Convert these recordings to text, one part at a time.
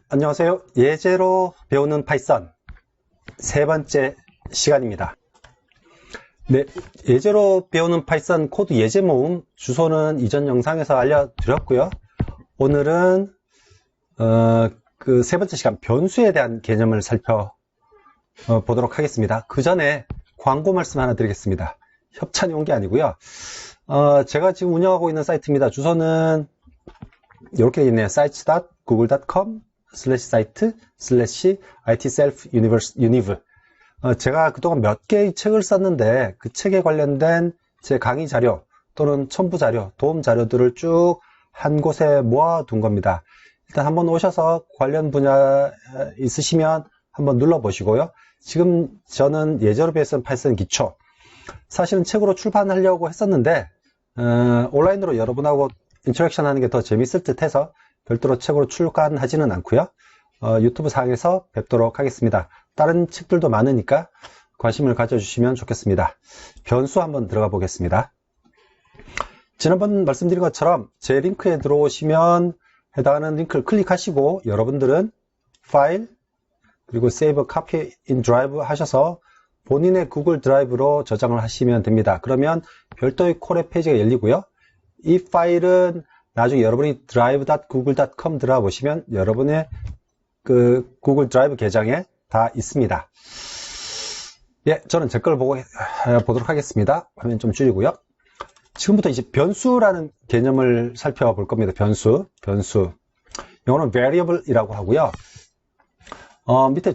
안녕하세요. 예제로 배우는 파이썬 세 번째 시간입니다. 네, 예제로 배우는 파이썬 코드 예제 모음 주소는 이전 영상에서 알려드렸고요. 오늘은 그 세 번째 시간 변수에 대한 개념을 살펴보도록 하겠습니다. 그 전에 광고 말씀 하나 드리겠습니다. 협찬이 온 게 아니고요. 제가 지금 운영하고 있는 사이트입니다. 주소는 이렇게 되어 있네요. sites.google.com/site/itself-univ. 제가 그동안 몇 개의 책을 썼는데 그 책에 관련된 제 강의 자료 또는 첨부 자료, 도움 자료들을 쭉 한 곳에 모아둔 겁니다. 일단 한번 오셔서 관련 분야 있으시면 한번 눌러보시고요. 지금 저는 예제로 배우는 파이썬 기초, 사실은 책으로 출판하려고 했었는데 온라인으로 여러분하고 인터랙션 하는 게 더 재밌을 듯 해서 별도로 책으로 출간하지는 않고요. 유튜브 상에서 뵙도록 하겠습니다. 다른 책들도 많으니까 관심을 가져주시면 좋겠습니다. 변수 한번 들어가 보겠습니다. 지난번 말씀드린 것처럼 제 링크에 들어오시면 해당하는 링크를 클릭하시고 여러분들은 파일 그리고 Save Copy in Drive 하셔서 본인의 구글 드라이브로 저장을 하시면 됩니다. 그러면 별도의 콜의 페이지가 열리고요. 이 파일은 나중에 여러분이 drive.google.com 들어가 보시면 여러분의 그 구글 드라이브 계정에 다 있습니다. 예, 저는 제 걸 보도록 하겠습니다. 화면 좀 줄이고요. 지금부터 이제 변수라는 개념을 살펴볼 겁니다. 변수. 영어는 variable이라고 하고요. 밑에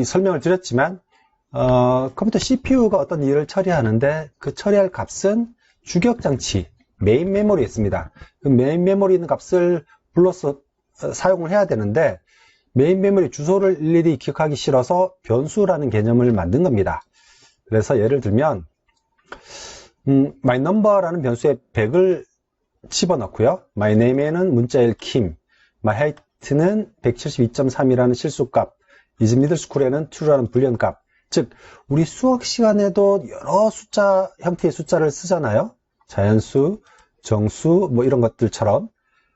설명을 드렸지만, 컴퓨터 CPU가 어떤 일을 처리하는데 그 처리할 값은 주격장치, 메인 메모리에 있습니다. 그 메인 메모리에 있는 값을 불러서 사용을 해야 되는데 메인 메모리 주소를 일일이 기억하기 싫어서 변수라는 개념을 만든 겁니다. 그래서 예를 들면 myNumber라는 변수에 100을 집어넣고요. myName에는 문자일 킴, myHeight는 172.3이라는 실수값, isMiddleSchool에는 true라는 불연값. 즉 우리 수학 시간에도 여러 숫자 형태의 숫자를 쓰잖아요. 자연수, 정수 뭐 이런 것들처럼.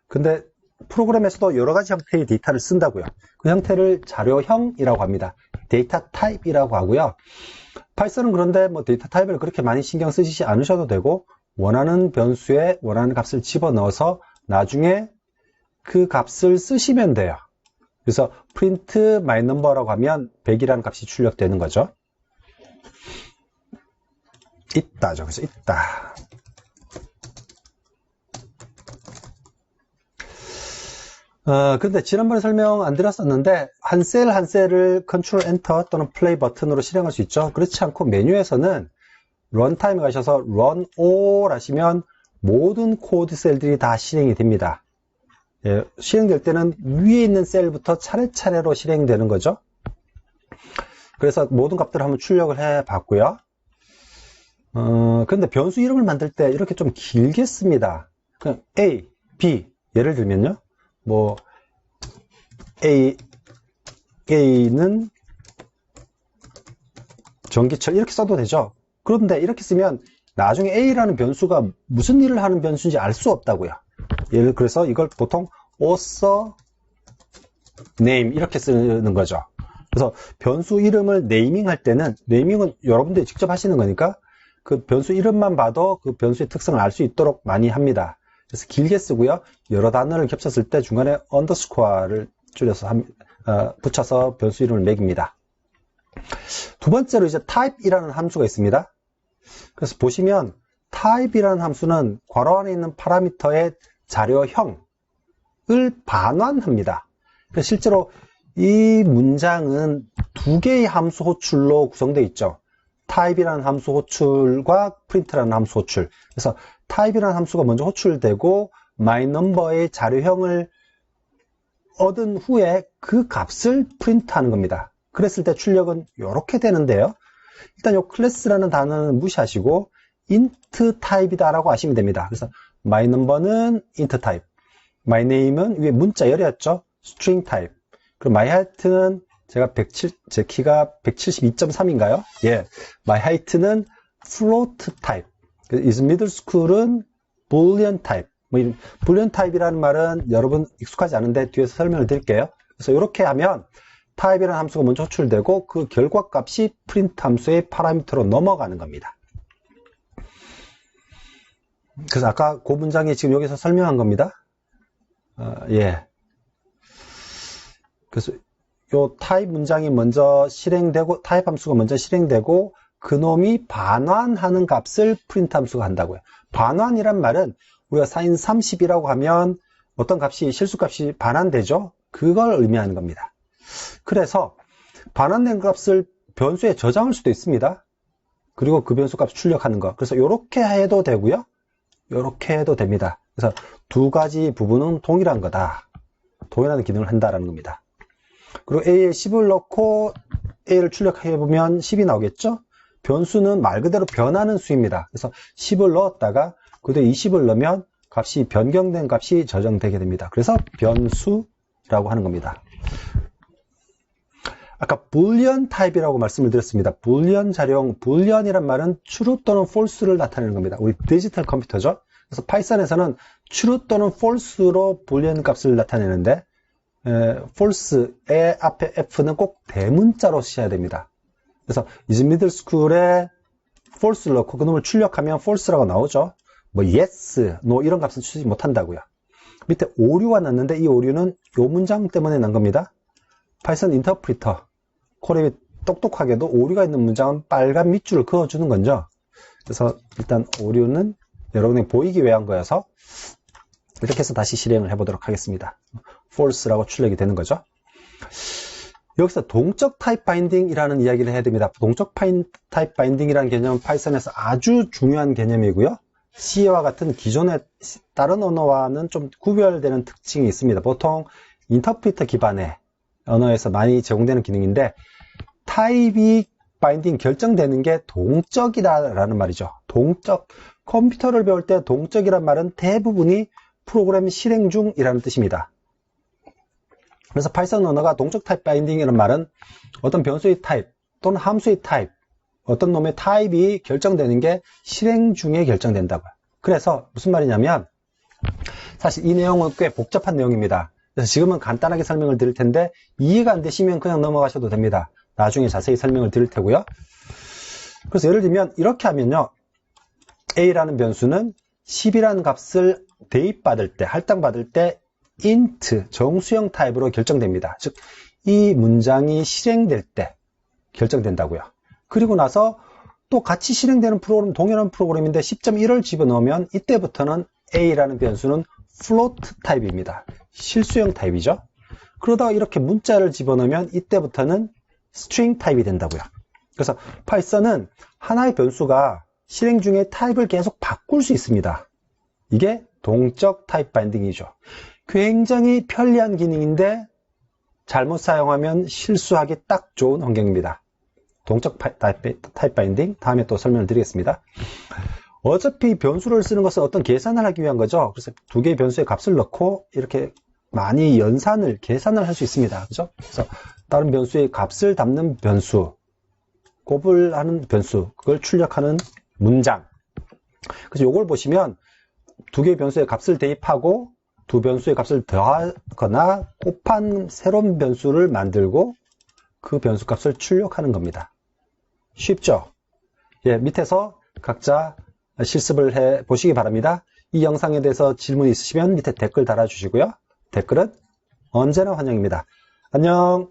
근데 프로그램에서도 여러 가지 형태의 데이터를 쓴다고요. 그 형태를 자료형이라고 합니다. 데이터 타입이라고 하고요. 파이썬은 그런데 뭐 데이터 타입을 그렇게 많이 신경 쓰시지 않으셔도 되고 원하는 변수에 원하는 값을 집어넣어서 나중에 그 값을 쓰시면 돼요. 그래서 print myNumber라고 하면 100이라는 값이 출력되는 거죠. 있다죠. 그래서 있다. 근데 지난번에 설명 안 드렸었는데 한 셀 한 셀을 컨트롤 엔터 또는 플레이 버튼으로 실행할 수 있죠. 그렇지 않고 메뉴에서는 런타임에 가셔서 run all 하시면 모든 코드 셀들이 다 실행이 됩니다. 예, 실행될 때는 위에 있는 셀부터 차례차례로 실행되는 거죠. 그래서 모든 값들을 한번 출력을 해 봤고요. 그런데 변수 이름을 만들 때 이렇게 좀 길게 씁니다. 그냥 A, B 예를 들면요. 뭐 A는 전기철 이렇게 써도 되죠. 그런데 이렇게 쓰면 나중에 A라는 변수가 무슨 일을 하는 변수인지 알 수 없다고요. 그래서 이걸 보통 author name 이렇게 쓰는 거죠. 그래서 변수 이름을 네이밍 할 때는, 네이밍은 여러분들이 직접 하시는 거니까 그 변수 이름만 봐도 그 변수의 특성을 알 수 있도록 많이 합니다. 그래서 길게 쓰고요. 여러 단어를 겹쳤을 때 중간에 언더스코어를 붙여서 변수 이름을 매깁니다. 두 번째로 이제 type이라는 함수가 있습니다. 그래서 보시면 type이라는 함수는 괄호 안에 있는 파라미터의 자료형을 반환합니다. 그래서 실제로 이 문장은 두 개의 함수 호출로 구성되어 있죠. type이라는 함수 호출과 print라는 함수 호출. 그래서 type이라는 함수가 먼저 호출되고 myNumber의 자료형을 얻은 후에 그 값을 프린트하는 겁니다. 그랬을 때 출력은 이렇게 되는데요. 일단 이 클래스라는 단어는 무시하시고 int 타입이다라고 아시면 됩니다. 그래서 myNumber는 int 타입, myName은 위에 문자 열이었죠. string 타입. 그리고 myHeight는 제 키가 172.3인가요? 예, myHeight는 float 타입. isMiddleSchool은 boolean 타입. 뭐 불리언 타입이라는 말은 여러분 익숙하지 않은데 뒤에서 설명을 드릴게요. 그래서 이렇게 하면 타입이라는 함수가 먼저 호출되고 그 결과값이 프린트 함수의 파라미터로 넘어가는 겁니다. 그래서 아까 그 문장이 지금 여기서 설명한 겁니다. 예. 그래서 요 타입 문장이 먼저 실행되고, 타입 함수가 먼저 실행되고, 그놈이 반환하는 값을 프린트 함수가 한다고요. 반환이란 말은 우리가 sin 30이라고 하면 어떤 값이, 실수값이 반환되죠? 그걸 의미하는 겁니다. 그래서 반환된 값을 변수에 저장할 수도 있습니다. 그리고 그 변수 값을 출력하는 거. 그래서 이렇게 해도 되고요. 이렇게 해도 됩니다. 그래서 두 가지 부분은 동일한 거다. 동일한 기능을 한다라는 겁니다. 그리고 A에 10을 넣고 A를 출력해보면 10이 나오겠죠? 변수는 말 그대로 변하는 수입니다. 그래서 10을 넣었다가 그대로 20을 넣으면 값이 변경된 값이 저장되게 됩니다. 그래서 변수라고 하는 겁니다. 아까 불리언 타입이라고 말씀을 드렸습니다. 불리언 자료형, 불리언이란 말은 true 또는 false를 나타내는 겁니다. 우리 디지털 컴퓨터죠. 그래서 파이썬에서는 true 또는 false로 불리언 값을 나타내는데 false의 앞에 F는 꼭 대문자로 쓰셔야 됩니다. 그래서 이즈 미들 스쿨에 false를 넣고 그놈을 출력하면 false라고 나오죠. 뭐 yes, no 이런 값은 주지 못한다고요. 밑에 오류가 났는데 이 오류는 이 문장 때문에 난 겁니다. 파이썬 인터프리터 콜앱이 똑똑하게도 오류가 있는 문장은 빨간 밑줄을 그어주는 거죠. 그래서 일단 오류는 여러분이 보이기 위한 거여서 이렇게 해서 다시 실행을 해보도록 하겠습니다. false라고 출력이 되는 거죠. 여기서 동적 타입 바인딩이라는 이야기를 해야 됩니다. 동적 타입 바인딩이라는 개념은 파이썬에서 아주 중요한 개념이고요. C와 같은 기존의 다른 언어와는 좀 구별되는 특징이 있습니다. 보통 인터프리터 기반의 언어에서 많이 제공되는 기능인데 타입이 바인딩 결정되는 게 동적이다라는 말이죠. 동적. 컴퓨터를 배울 때 동적이란 말은 대부분이 프로그램 실행 중이라는 뜻입니다. 그래서 파이썬 언어가 동적 타입 바인딩이라는 말은 어떤 변수의 타입 또는 함수의 타입, 어떤 놈의 타입이 결정되는 게 실행 중에 결정된다고요. 그래서 무슨 말이냐면 사실 이 내용은 꽤 복잡한 내용입니다. 그래서 지금은 간단하게 설명을 드릴 텐데 이해가 안 되시면 그냥 넘어가셔도 됩니다. 나중에 자세히 설명을 드릴 테고요. 그래서 예를 들면 이렇게 하면요. A라는 변수는 10이라는 값을 대입받을 때, 할당받을 때 int, 정수형 타입으로 결정됩니다. 즉, 이 문장이 실행될 때 결정된다고요. 그리고 나서 또 같이 실행되는 프로그램, 동일한 프로그램인데 10.1을 집어넣으면 이때부터는 A라는 변수는 float 타입입니다. 실수형 타입이죠. 그러다가 이렇게 문자를 집어넣으면 이때부터는 string 타입이 된다고요. 그래서 파이썬은 하나의 변수가 실행 중에 타입을 계속 바꿀 수 있습니다. 이게 동적 타입 바인딩이죠. 굉장히 편리한 기능인데 잘못 사용하면 실수하기 딱 좋은 환경입니다. 동적 타입 바인딩 다음에 또 설명을 드리겠습니다. 어차피 변수를 쓰는 것은 어떤 계산을 하기 위한 거죠. 그래서 두 개의 변수의 값을 넣고 이렇게 많이 계산을 할 수 있습니다. 그죠? 그래서 다른 변수의 값을 담는 변수, 곱을 하는 변수, 그걸 출력하는 문장. 그래서 이걸 보시면 두 개의 변수의 값을 대입하고 두 변수의 값을 더하거나 곱한 새로운 변수를 만들고 그 변수 값을 출력하는 겁니다. 쉽죠? 예, 밑에서 각자 실습을 해 보시기 바랍니다. 이 영상에 대해서 질문 있으시면 밑에 댓글 달아주시고요. 댓글은 언제나 환영입니다. 안녕!